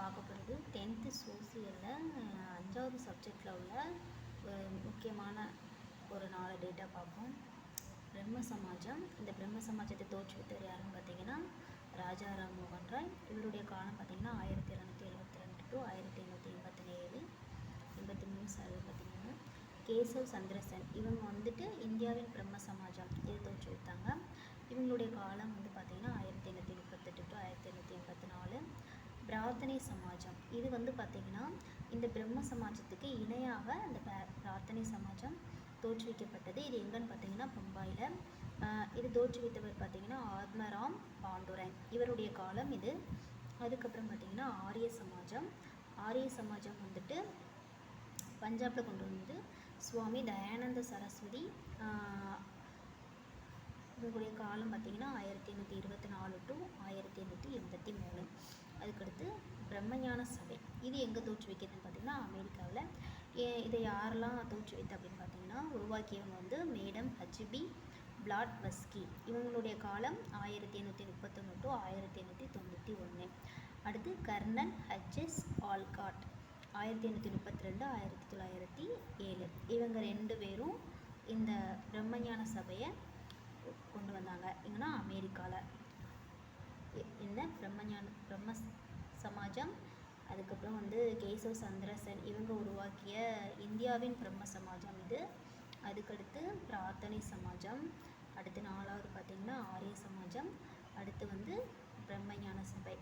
பார்க்க போகிறது 10th சோசியலில் 5வது சப்ஜெக்டில் உள்ள ஒரு முக்கியமான ஒரு 4 டேட்டா பார்ப்போம். பிரம்ம சமாஜம். இந்த பிரம்ம சமாஜத்தை தோற்றுவித்தவர் யாருன்னு பார்த்தீங்கன்னா ராஜா ராம்மோகன் ராய். இவருடைய காலம் பார்த்தீங்கன்னா 1772 டு 1887, 83 கேசவ் சந்திரசன். இவங்க வந்துட்டு இந்தியாவின் பிரம்ம சமாஜம் இதை தோற்றுவித்தாங்க. இவங்களுடைய காலம் வந்து பார்த்திங்கன்னா 1838 டு 1884. பிரார்த்தனை சமாஜம். இது வந்து பார்த்திங்கன்னா இந்த பிரம்ம சமாஜத்துக்கு இணையாக இந்த பிரார்த்தனை சமாஜம் தோற்றுவிக்கப்பட்டது. இது எங்கன்னு பார்த்தீங்கன்னா பம்பாயில். இது தோற்றுவித்தவர் பார்த்திங்கன்னா ஆத்மராம் பாண்டுரங். இவருடைய காலம் இது. அதுக்கப்புறம் பார்த்திங்கன்னா ஆரிய சமாஜம். ஆரிய சமாஜம் வந்துட்டு பஞ்சாபில் கொண்டு வந்து சுவாமி தயானந்த சரஸ்வதி. இவங்களுடைய காலம் பார்த்திங்கன்னா 1824 டு 1883. அதுக்கடுத்து பிரம்மஞான சபை. இது எங்கே தோற்றுவிக்கிறதுன்னு பார்த்திங்கன்னா அமெரிக்காவில். இதை யாரெல்லாம் தோற்றுவித்த அப்படின்னு பார்த்திங்கன்னா உருவாக்கியவங்க வந்து மேடம் ஹச்பி பிளாட்வஸ்கி. இவங்களுடைய காலம் 1831 டு 1891. அடுத்து கர்னல் ஹெச்எஸ் ஆல்காட் 1832 1907. இவங்க 2 பேரும் இந்த பிரம்மஞான சபையை கொண்டு வந்தாங்க. எங்கன்னா அமெரிக்காவில். என்ன பிரம்ம சமாஜம். அதுக்கப்புறம் வந்து கேசவ் சந்திரசன் இவங்க உருவாக்கிய இந்தியாவின் பிரம்ம சமாஜம் இது. அதுக்கடுத்து பிரார்த்தனை சமாஜம். அடுத்து 4வது பார்த்திங்கன்னா ஆரிய சமாஜம். அடுத்து வந்து பிரம்மஞான சபை.